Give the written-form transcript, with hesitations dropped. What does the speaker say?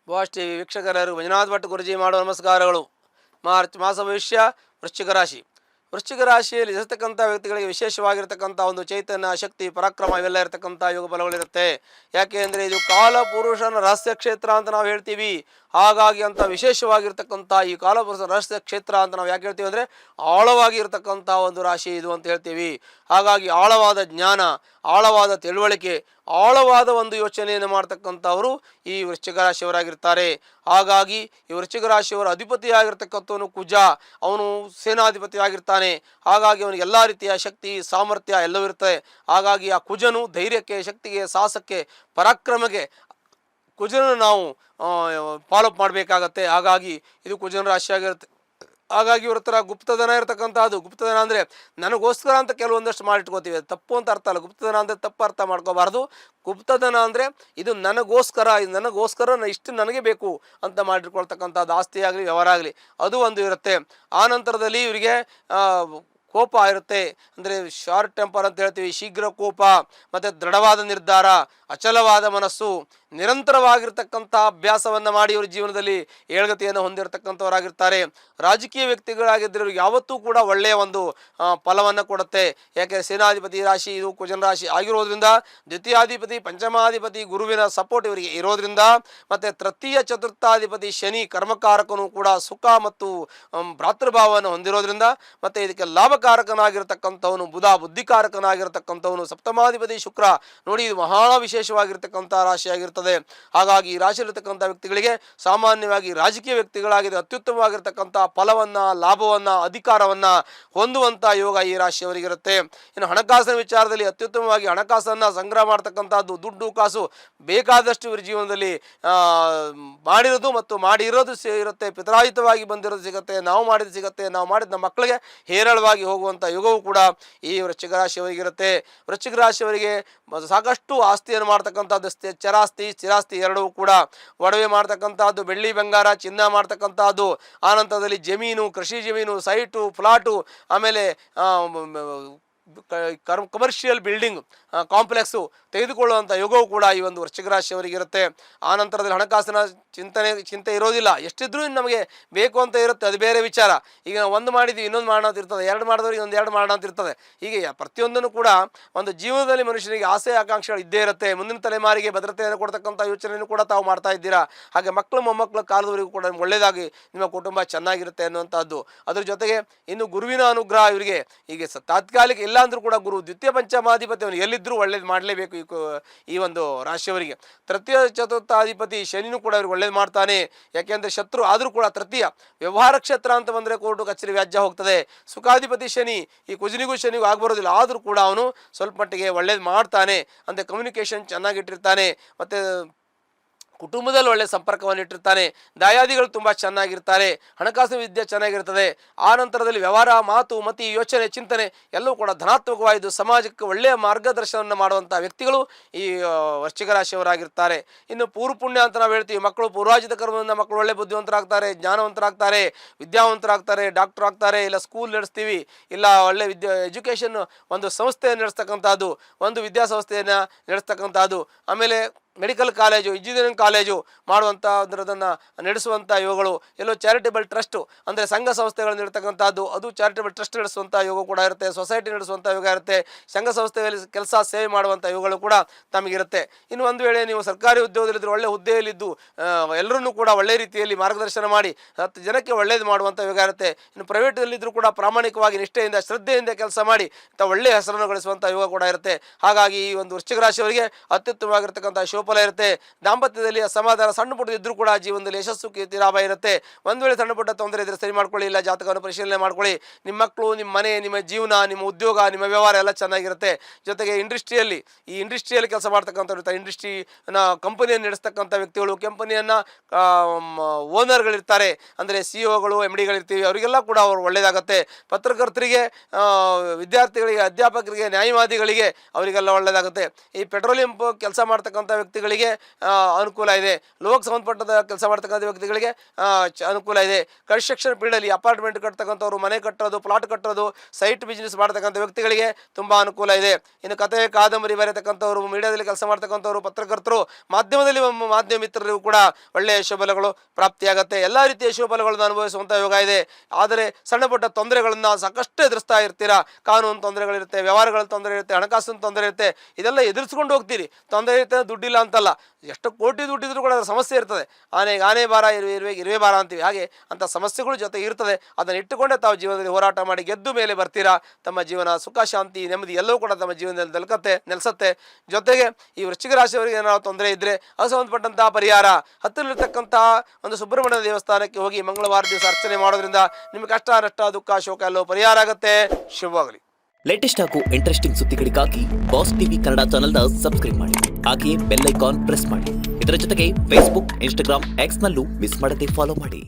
Boss TV ವೀಕ್ಷಕರು ಮಂಜುನಾಥ್ ಭಟ್ ಗುರುಜಿ ಮಾಡುವ ನಮಸ್ಕಾರಗಳು. ಮಾರ್ಚ್ ಮಾಸ ಭವಿಷ್ಯ ವೃಶ್ಚಿಕ ರಾಶಿ. ವೃಶ್ಚಿಕ ರಾಶಿಯಲ್ಲಿ ಇರತಕ್ಕಂಥ ವ್ಯಕ್ತಿಗಳಿಗೆ ವಿಶೇಷವಾಗಿರ್ತಕ್ಕಂಥ ಒಂದು ಚೈತನ್ಯ, ಶಕ್ತಿ, ಪರಾಕ್ರಮ ಇವೆಲ್ಲ ಇರತಕ್ಕಂಥ ಯೋಗ ಬಲಗಳಿರುತ್ತೆ. ಯಾಕೆ ಅಂದರೆ ಇದು ಕಾಲ ಪುರುಷನ ರಹಸ್ಯ ಕ್ಷೇತ್ರ ಅಂತ ನಾವು ಹೇಳ್ತೀವಿ. ಹಾಗಾಗಿ ಅಂತ ವಿಶೇಷವಾಗಿರ್ತಕ್ಕಂಥ ಈ ಕಾಲಪುರುಷ ರಹಸ್ಯ ಕ್ಷೇತ್ರ ಅಂತ ನಾವು ಯಾಕೆ ಹೇಳ್ತೀವಿ ಅಂದರೆ ಆಳವಾಗಿ ಇರತಕ್ಕಂಥ ಒಂದು ರಾಶಿ ಇದು ಅಂತ ಹೇಳ್ತೀವಿ. ಹಾಗಾಗಿ ಆಳವಾದ ಜ್ಞಾನ, ಆಳವಾದ ತಿಳುವಳಿಕೆ, ಆಳವಾದ ಒಂದು ಯೋಚನೆಯನ್ನು ಮಾಡ್ತಕ್ಕಂಥವರು ಈ ವೃಶ್ಚಿಕ ರಾಶಿಯವರಾಗಿರ್ತಾರೆ. ಹಾಗಾಗಿ ಈ ವೃಶ್ಚಿಕ ರಾಶಿಯವರ ಅಧಿಪತಿಯಾಗಿರ್ತಕ್ಕಂಥವನು ಕುಜ, ಅವನು ಸೇನಾಧಿಪತಿ ಆಗಿರ್ತಾನೆ. ಹಾಗಾಗಿ ಅವನಿಗೆ ಎಲ್ಲ ರೀತಿಯ ಶಕ್ತಿ, ಸಾಮರ್ಥ್ಯ ಎಲ್ಲವೂ ಇರ್ತದೆ. ಹಾಗಾಗಿ ಆ ಕುಜನು ಧೈರ್ಯಕ್ಕೆ, ಶಕ್ತಿಗೆ, ಸಾಹಸಕ್ಕೆ, ಪರಾಕ್ರಮಕ್ಕೆ ಕುಜನನ್ನು ನಾವು ಫಾಲೋಅಪ್ ಮಾಡಬೇಕಾಗತ್ತೆ. ಹಾಗಾಗಿ ಇದು ಕುಜನ ರಾಶಿಯಾಗಿರುತ್ತೆ. ಹಾಗಾಗಿ ಇವ್ರ ಹತ್ರ ಗುಪ್ತಧನ ಇರತಕ್ಕಂಥದ್ದು. ಗುಪ್ತಧನ ಅಂದರೆ ನನಗೋಸ್ಕರ ಅಂತ ಕೆಲವೊಂದಷ್ಟು ಮಾಡಿಟ್ಕೋತೀವಿ, ತಪ್ಪು ಅಂತ ಅರ್ಥ ಅಲ್ಲ. ಗುಪ್ತಧನ ಅಂದರೆ ತಪ್ಪು ಅರ್ಥ ಮಾಡ್ಕೋಬಾರ್ದು. ಗುಪ್ತಧನ ಅಂದರೆ ಇದು ನನಗೋಸ್ಕರ, ಇಷ್ಟು ನನಗೆ ಬೇಕು ಅಂತ ಮಾಡಿಟ್ಕೊಳ್ತಕ್ಕಂಥದ್ದು, ಆಸ್ತಿ ಆಗಲಿ ವ್ಯವಹಾರ ಆಗಲಿ ಅದು ಒಂದು ಇರುತ್ತೆ. ಆ ನಂತರದಲ್ಲಿ ಇವರಿಗೆ ಕೋಪ ಇರುತ್ತೆ. ಅಂದರೆ ಶಾರ್ಟ್ ಟೆಂಪರ್ ಅಂತ ಹೇಳ್ತೀವಿ, ಶೀಘ್ರ ಕೋಪ, ಮತ್ತು ದೃಢವಾದ ನಿರ್ಧಾರ, ಅಚಲವಾದ ಮನಸ್ಸು, ನಿರಂತರವಾಗಿರ್ತಕ್ಕಂಥ ಅಭ್ಯಾಸವನ್ನು ಮಾಡಿ ಇವರು ಜೀವನದಲ್ಲಿ ಏಳ್ಗತಿಯನ್ನು ಹೊಂದಿರತಕ್ಕಂಥವರಾಗಿರ್ತಾರೆ. ರಾಜಕೀಯ ವ್ಯಕ್ತಿಗಳಾಗಿದ್ದರೆ ಇವ್ರಿಗೆ ಯಾವತ್ತೂ ಕೂಡ ಒಳ್ಳೆಯ ಒಂದು ಫಲವನ್ನು ಕೊಡುತ್ತೆ. ಯಾಕೆ ಸೇನಾಧಿಪತಿ ರಾಶಿ ಇದು ಕುಜನ ರಾಶಿ ಆಗಿರೋದ್ರಿಂದ, ದ್ವಿತೀಯಾಧಿಪತಿ ಪಂಚಮಾಧಿಪತಿ ಗುರುವಿನ ಸಪೋರ್ಟ್ ಇವರಿಗೆ ಇರೋದ್ರಿಂದ, ಮತ್ತು ತೃತೀಯ ಚತುರ್ಥಾಧಿಪತಿ ಶನಿ ಕರ್ಮಕಾರಕನು ಕೂಡ ಸುಖ ಮತ್ತು ಭ್ರಾತೃಭಾವವನ್ನು ಹೊಂದಿರೋದ್ರಿಂದ, ಮತ್ತು ಇದಕ್ಕೆ ಲಾಭಕಾರಕನಾಗಿರ್ತಕ್ಕಂಥವನು ಬುಧ, ಬುದ್ಧಿಕಾರಕನಾಗಿರ್ತಕ್ಕಂಥವನು ಸಪ್ತಮಾಧಿಪತಿ ಶುಕ್ರ. ನೋಡಿ, ಇದು ಬಹಳ ವಿಶೇಷವಾಗಿರ್ತಕ್ಕಂಥ ರಾಶಿಯಾಗಿರ್ತದೆ. ಹಾಗಾಗಿ ಈ ರಾಶಿಯಲ್ಲಿರ್ತಕ್ಕಂಥ ವ್ಯಕ್ತಿಗಳಿಗೆ ಸಾಮಾನ್ಯವಾಗಿ ರಾಜಕೀಯ ವ್ಯಕ್ತಿಗಳಾಗಿದೆ ಅತ್ಯುತ್ತಮವಾಗಿರ್ತಕ್ಕಂಥ ಫಲವನ್ನ, ಲಾಭವನ್ನ, ಅಧಿಕಾರವನ್ನ ಹೊಂದುವಂತ ಯೋಗ ಈ ರಾಶಿಯವರಿಗಿರುತ್ತೆ. ಇನ್ನು ಹಣಕಾಸಿನ ವಿಚಾರದಲ್ಲಿ ಅತ್ಯುತ್ತಮವಾಗಿ ಹಣಕಾಸನ್ನ ಸಂಗ್ರಹ ಮಾಡ್ತಕ್ಕಂಥದ್ದು, ದುಡ್ಡು ಕಾಸು ಬೇಕಾದಷ್ಟು ಇವ್ರ ಜೀವನದಲ್ಲಿ ಮಾಡಿರೋದು ಮತ್ತು ಮಾಡಿರೋದು ಇರುತ್ತೆ. ಪಿತರಾಹಿತವಾಗಿ ಬಂದಿರೋದು ಸಿಗುತ್ತೆ, ನಾವು ಮಾಡಿದ್ದು ಸಿಗುತ್ತೆ, ನಾವು ಮಾಡಿದ ನಮ್ಮ ಮಕ್ಕಳಿಗೆ ಹೇರಳವಾಗಿ ಹೋಗುವಂಥ ಯೋಗವೂ ಕೂಡ ಈ ವೃಶ್ಚಿಕ ರಾಶಿಯವರಿಗಿರುತ್ತೆ. ವೃಶ್ಚಿಕ ರಾಶಿಯವರಿಗೆ ಸಾಕಷ್ಟು ಆಸ್ತಿಯನ್ನು ಮಾಡ್ತಕ್ಕಂಥದ್ದು, ಚರಾಸ್ತಿ ಸ್ಥಿರಾಸ್ತಿ ಎರಡೂ ಕೂಡ, ಒಡವೆ ಮಾಡ್ತಕ್ಕಂಥದ್ದು, ಬೆಳ್ಳಿ ಬಂಗಾರ ಚಿನ್ನ ಮಾಡ್ತಕ್ಕಂಥದ್ದು, ಆನಂತರದಲ್ಲಿ ಜಮೀನು, ಕೃಷಿ ಜಮೀನು, ಸೈಟು, ಫ್ಲಾಟು, ಆಮೇಲೆ ಕಮರ್ಷಿಯಲ್ ಬಿಲ್ಡಿಂಗ್ ಕಾಂಪ್ಲೆಕ್ಸು ತೆಗೆದುಕೊಳ್ಳುವಂಥ ಯೋಗವೂ ಕೂಡ ಈ ಒಂದು ವೃಶ್ಚಿಕ ರಾಶಿಯವರಿಗಿರುತ್ತೆ. ಆ ನಂತರದಲ್ಲಿ ಹಣಕಾಸಿನ ಚಿಂತೆ ಇರೋದಿಲ್ಲ. ಎಷ್ಟಿದ್ರೂ ನಮಗೆ ಬೇಕು ಅಂತ ಇರುತ್ತೆ, ಅದು ಬೇರೆ ವಿಚಾರ. ಈಗ ಒಂದು ಮಾಡಿದ್ವಿ ಇನ್ನೊಂದು ಮಾಡೋಣ ಅಂತ ಇರ್ತದೆ, ಎರಡು ಮಾಡಿದವ್ರಿಗೆ ಎರಡು ಮಾಡೋಣ ಅಂತ ಇರ್ತದೆ. ಹೀಗೆ ಪ್ರತಿಯೊಂದನ್ನು ಕೂಡ ಒಂದು ಜೀವನದಲ್ಲಿ ಮನುಷ್ಯನಿಗೆ ಆಸೆ ಆಕಾಂಕ್ಷೆಗಳು ಇದ್ದೇ ಇರುತ್ತೆ. ಮುಂದಿನ ತಲೆಮಾರಿಗೆ ಭದ್ರತೆಯನ್ನು ಕೊಡ್ತಕ್ಕಂಥ ಯೋಚನೆಯನ್ನು ಕೂಡ ತಾವು ಮಾಡ್ತಾ ಇದ್ದೀರಾ. ಹಾಗೆ ಮಕ್ಕಳು ಮೊಮ್ಮಕ್ಕಳ ಕಾಲದವರೆಗೂ ಕೂಡ ಒಳ್ಳೆಯದಾಗಿ ನಿಮ್ಮ ಕುಟುಂಬ ಚೆನ್ನಾಗಿರುತ್ತೆ ಅನ್ನುವಂಥದ್ದು. ಅದ್ರ ಜೊತೆಗೆ ಇನ್ನು ಗುರುವಿನ ಅನುಗ್ರಹ ಇವರಿಗೆ ಹೀಗೆ ತಾತ್ಕಾಲಿಕ ಇಲ್ಲ ಅಂದ್ರೂ ಕೂಡ ಗುರು ದ್ವಿತೀಯ ಪಂಚಮಾಧಿಪತಿ ಅವನು ಎಲ್ಲಿದ್ದರೂ ಒಳ್ಳೇದು ಮಾಡಲೇಬೇಕು ಈ ಒಂದು ರಾಶಿಯವರಿಗೆ. ತೃತೀಯ ಚತುರ್ಥಾಧಿಪತಿ ಶನಿನೂ ಕೂಡ ಇವ್ರಿಗೆ ಒಳ್ಳೇದು ಮಾಡ್ತಾನೆ. ಯಾಕೆಂದರೆ ಶತ್ರು ಆದರೂ ಕೂಡ ತೃತೀಯ ವ್ಯವಹಾರ ಕ್ಷೇತ್ರ ಅಂತ ಬಂದರೆ ಕೋರ್ಟು ಕಚೇರಿ ವ್ಯಾಜ್ಯ ಹೋಗ್ತದೆ. ಸುಖಾಧಿಪತಿ ಶನಿ ಈ ಕುಜನಿಗೂ ಶನಿಗೂ ಆಗ್ಬರೋದಿಲ್ಲ, ಆದರೂ ಕೂಡ ಅವನು ಸ್ವಲ್ಪ ಮಟ್ಟಿಗೆ ಒಳ್ಳೇದು ಮಾಡ್ತಾನೆ. ಅಂದರೆ ಕಮ್ಯುನಿಕೇಷನ್ ಚೆನ್ನಾಗಿಟ್ಟಿರ್ತಾನೆ, ಮತ್ತು ಕುಟುಂಬದಲ್ಲಿ ಒಳ್ಳೆಯ ಸಂಪರ್ಕವನ್ನು ಇಟ್ಟಿರ್ತಾನೆ. ದಾಯಾದಿಗಳು ತುಂಬ ಚೆನ್ನಾಗಿರ್ತಾರೆ, ಹಣಕಾಸಿನ ವಿದ್ಯೆ ಚೆನ್ನಾಗಿರ್ತದೆ. ಆ ನಂತರದಲ್ಲಿ ವ್ಯವಹಾರ, ಮಾತು, ಮತಿ, ಯೋಚನೆ, ಚಿಂತನೆ ಎಲ್ಲವೂ ಕೂಡ ಧನಾತ್ಮಕವಾಯಿತು. ಸಮಾಜಕ್ಕೆ ಒಳ್ಳೆಯ ಮಾರ್ಗದರ್ಶನವನ್ನು ಮಾಡುವಂಥ ವ್ಯಕ್ತಿಗಳು ಈ ವೃಶ್ಚಿಕ ರಾಶಿಯವರಾಗಿರ್ತಾರೆ. ಇನ್ನು ಪೂರ್ವ ಪುಣ್ಯ ಅಂತ ನಾವು ಹೇಳ್ತೀವಿ, ಮಕ್ಕಳು ಪೂರ್ವಾಜಿತ ಕರ್ಮದಿಂದ ಮಕ್ಕಳು ಒಳ್ಳೆ ಬುದ್ಧಿವಂತರಾಗ್ತಾರೆ, ಜ್ಞಾನವಂತರಾಗ್ತಾರೆ, ವಿದ್ಯಾವಂತರಾಗ್ತಾರೆ, ಡಾಕ್ಟರ್ ಆಗ್ತಾರೆ, ಇಲ್ಲ ಸ್ಕೂಲ್ ನಡೆಸ್ತೀವಿ, ಇಲ್ಲ ಒಳ್ಳೆ ಎಜುಕೇಷನ್ ಒಂದು ಸಂಸ್ಥೆಯನ್ನು ನಡೆಸ್ತಕ್ಕಂಥದ್ದು, ಒಂದು ವಿದ್ಯಾಸಂಸ್ಥೆಯನ್ನು ನಡೆಸ್ತಕ್ಕಂಥದ್ದು, ಆಮೇಲೆ ಮೆಡಿಕಲ್ ಕಾಲೇಜು, ಇಂಜಿನಿಯರಿಂಗ್ ಕಾಲೇಜು ಮಾಡುವಂಥ ಅದನ್ನು ನಡೆಸುವಂಥ ಯೋಗಗಳು, ಎಲ್ಲೋ ಚಾರಿಟೇಬಲ್ ಟ್ರಸ್ಟು ಅಂದರೆ ಸಂಘ ಸಂಸ್ಥೆಗಳನ್ನು ಇರ್ತಕ್ಕಂಥದ್ದು, ಅದು ಚಾರಿಟೇಬಲ್ ಟ್ರಸ್ಟ್ ನಡೆಸುವಂಥ ಯೋಗ ಕೂಡ ಇರುತ್ತೆ. ಸೊಸೈಟಿ ನಡೆಸುವಂಥ ಯೋಗ ಇರುತ್ತೆ. ಸಂಘ ಸಂಸ್ಥೆಯಲ್ಲಿ ಕೆಲಸ ಸೇವೆ ಮಾಡುವಂಥ ಯೋಗಗಳು ಕೂಡ ತಮಗಿರುತ್ತೆ. ಇನ್ನು ಒಂದು ವೇಳೆ ನೀವು ಸರ್ಕಾರಿ ಉದ್ಯೋಗದಲ್ಲಿದ್ದರೆ ಒಳ್ಳೆ ಹುದ್ದೆಯಲ್ಲಿದ್ದು ಎಲ್ಲರನ್ನೂ ಕೂಡ ಒಳ್ಳೆ ರೀತಿಯಲ್ಲಿ ಮಾರ್ಗದರ್ಶನ ಮಾಡಿ 10 ಜನಕ್ಕೆ ಒಳ್ಳೇದು ಮಾಡುವಂಥ ಯೋಗ ಇರುತ್ತೆ. ಇನ್ನು ಪ್ರೈವೇಟಲ್ಲಿದ್ದರೂ ಕೂಡ ಪ್ರಾಮಾಣಿಕವಾಗಿ ನಿಷ್ಠೆಯಿಂದ ಶ್ರದ್ಧೆಯಿಂದ ಕೆಲಸ ಮಾಡಿ ಒಳ್ಳೆಯ ಹೆಸರನ್ನು ಗಳಿಸುವಂಥ ಯೋಗ ಕೂಡ ಇರುತ್ತೆ. ಹಾಗಾಗಿ ಈ ಒಂದು ವೃಶ್ಚಿಕ ರಾಶಿಯವರಿಗೆ ಅತ್ಯುತ್ತಮವಾಗಿರ್ತಕ್ಕಂಥ ಫಲ ಇರುತ್ತೆ. ದಾಂಪತ್ಯದಲ್ಲಿ ಅಸಮಾಧಾನ ಸಣ್ಣ ಪುಟ್ಟ ಇದ್ರೂ ಕೂಡ ಜೀವನದಲ್ಲಿ ಯಶಸ್ಸು, ಕೀರ್ತಿ, ಲಾಭ ಇರುತ್ತೆ. ಒಂದು ವೇಳೆ ಸಣ್ಣ ಪುಟ್ಟ ತೊಂದರೆ ಇದ್ರೆ ಸರಿ ಮಾಡ್ಕೊಳ್ಳಿ, ಇಲ್ಲ ಜಾತಕವನ್ನು ಪರಿಶೀಲನೆ ಮಾಡ್ಕೊಳ್ಳಿ. ನಿಮ್ಮ ಮಕ್ಕಳು, ನಿಮ್ಮ ಮನೆ, ನಿಮ್ಮ ಜೀವನ, ನಿಮ್ಮ ಉದ್ಯೋಗ, ನಿಮ್ಮ ವ್ಯವಹಾರ ಎಲ್ಲ ಚೆನ್ನಾಗಿರುತ್ತೆ. ಜೊತೆಗೆ ಇಂಡಸ್ಟ್ರಿಯಲ್ಲಿ ಕೆಲಸ ಮಾಡ್ತಕ್ಕಂಥ ಇಂಡಸ್ಟ್ರಿನ ಕಂಪನಿಯನ್ನು ನಡೆಸ್ತಕ್ಕಂಥ ವ್ಯಕ್ತಿಗಳು, ಕಂಪನಿಯನ್ನು ಓನರ್ಗಳಿರ್ತಾರೆ, ಅಂದರೆ ಸಿಇಒಗಳು, MDಗಳಿರ್ತೀವಿ, ಅವರಿಗೆಲ್ಲ ಕೂಡ ಅವರು ಒಳ್ಳೆಯದಾಗುತ್ತೆ. ಪತ್ರಕರ್ತರಿಗೆ, ವಿದ್ಯಾರ್ಥಿಗಳಿಗೆ, ಅಧ್ಯಾಪಕರಿಗೆ, ನ್ಯಾಯವಾದಿಗಳಿಗೆ ಅವರಿಗೆಲ್ಲ ಒಳ್ಳೆಯದಾಗುತ್ತೆ. ಈ ಪೆಟ್ರೋಲಿಯಂ ಕೆಲಸ ಮಾಡ್ತಕ್ಕಂಥ ವ್ಯಕ್ತಿ ವ್ಯಕ್ತಿಗಳಿಗೆ ಅನುಕೂಲ ಇದೆ. ಲೋಕ ಸಂಬಂಧಪಟ್ಟ ಕೆಲಸ ಮಾಡ್ತಕ್ಕಂಥ ವ್ಯಕ್ತಿಗಳಿಗೆ ಅನುಕೂಲ ಇದೆ. ಕನ್ಸ್ಟ್ರಕ್ಷನ್ ಫೀಲ್ಡಲ್ಲಿ ಅಪಾರ್ಟ್ಮೆಂಟ್ ಕಟ್ತಕ್ಕಂಥವ್ರು, ಮನೆ ಕಟ್ಟೋದು, ಪ್ಲಾಟ್ ಕಟ್ಟೋದು, ಸೈಟ್ ಬಿಸ್ನೆಸ್ ಮಾಡ್ತಕ್ಕಂಥ ವ್ಯಕ್ತಿಗಳಿಗೆ ತುಂಬ ಅನುಕೂಲ ಇದೆ. ಇನ್ನು ಕಥೆ ಕಾದಂಬರಿ ಬರೆಯತಕ್ಕಂಥವ್ರು, ಮೀಡಿಯಾದಲ್ಲಿ ಕೆಲಸ ಮಾಡ್ತಕ್ಕಂಥವ್ರು, ಪತ್ರಕರ್ತರು, ಮಾಧ್ಯಮದಲ್ಲಿ ಮಾಧ್ಯಮ ಮಿತ್ರರಿಗೂ ಕೂಡ ಒಳ್ಳೆಯ ಶುಭಫಲಗಳು ಪ್ರಾಪ್ತಿಯಾಗುತ್ತೆ. ಎಲ್ಲ ರೀತಿಯ ಶುಭಫಲಗಳನ್ನು ಅನುಭವಿಸುವಂಥ ಯೋಗ ಇದೆ. ಆದರೆ ಸಣ್ಣ ಪುಟ್ಟ ತೊಂದರೆಗಳನ್ನು ಸಾಕಷ್ಟು ಎದುರಿಸ್ತಾ ಇರ್ತೀರಾ. ಕಾನೂನು ತೊಂದರೆಗಳಿರುತ್ತೆ, ವ್ಯವಹಾರಗಳ ತೊಂದರೆ ಇರುತ್ತೆ, ಹಣಕಾಸಿನ ತೊಂದರೆ ಇರುತ್ತೆ. ಇದೆಲ್ಲ ಎದುರಿಸ್ಕೊಂಡು ಹೋಗ್ತೀರಿ. ತೊಂದರೆ ಇರುತ್ತೆ, ದುಡ್ಡಿಲ್ಲ ಅಂತಲ್ಲ, ಎಷ್ಟು ಕೋಟಿ ದುಡ್ಡಿದ್ರು ಕೂಡ ಅದರ ಸಮಸ್ಯೆ ಇರ್ತದೆ. ಆನೆ ಭಾರ ಇರುವೆ ಭಾರ ಅಂತೀವಿ. ಹಾಗೆ ಅಂಥ ಸಮಸ್ಯೆಗಳು ಜೊತೆ ಇರ್ತದೆ. ಅದನ್ನು ಇಟ್ಟುಕೊಂಡೇ ತಾವು ಜೀವನದಲ್ಲಿ ಹೋರಾಟ ಮಾಡಿ ಗೆದ್ದು ಮೇಲೆ ಬರ್ತೀರಾ. ತಮ್ಮ ಜೀವನ ಸುಖ, ಶಾಂತಿ, ನೆಮ್ಮದಿ ಎಲ್ಲವೂ ಕೂಡ ತಮ್ಮ ಜೀವನದಲ್ಲಿ ನೆಲೆಸುತ್ತೆ. ಜೊತೆಗೆ ಈ ವೃಶ್ಚಿಕ ರಾಶಿಯವರಿಗೆ ಏನಾದ್ರು ತೊಂದರೆ ಇದ್ದರೆ ಅದು ಸಂಬಂಧಪಟ್ಟಂತಹ ಪರಿಹಾರ, ಹತ್ತಿರಲಿರ್ತಕ್ಕಂತಹ ಒಂದು ಸುಬ್ರಹ್ಮಣ್ಯ ದೇವಸ್ಥಾನಕ್ಕೆ ಹೋಗಿ ಮಂಗಳವಾರ ದಿವಸ ಅರ್ಚನೆ ಮಾಡೋದ್ರಿಂದ ನಿಮಗೆ ಕಷ್ಟ, ನಷ್ಟ, ದುಃಖ, ಶೋಕ ಎಲ್ಲವೂ ಪರಿಹಾರ ಆಗುತ್ತೆ. ಶುಭವಾಗಲಿ. ಲೇಟೆಸ್ಟ್ ಹಾಗೂ ಇಂಟ್ರೆಸ್ಟಿಂಗ್ ಸುದ್ದಿಗಳಿಗಾಗಿ ಬಾಸ್ ಟಿವಿ ಕನ್ನಡ ಚಾನೆಲ್ನ ಸಬ್ಸ್ಕ್ರೈಬ್ ಮಾಡಿ. ಹಾಗೆಯೇ ಬೆಲ್ ಐಕಾನ್ ಪ್ರೆಸ್ ಮಾಡಿ. ಇದರ ಜೊತೆಗೆ ಫೇಸ್ಬುಕ್, ಇನ್ಸ್ಟಾಗ್ರಾಮ್, ಎಕ್ಸ್ ನಲ್ಲೂ ಮಿಸ್ ಮಾಡದೆ ಫಾಲೋ ಮಾಡಿ.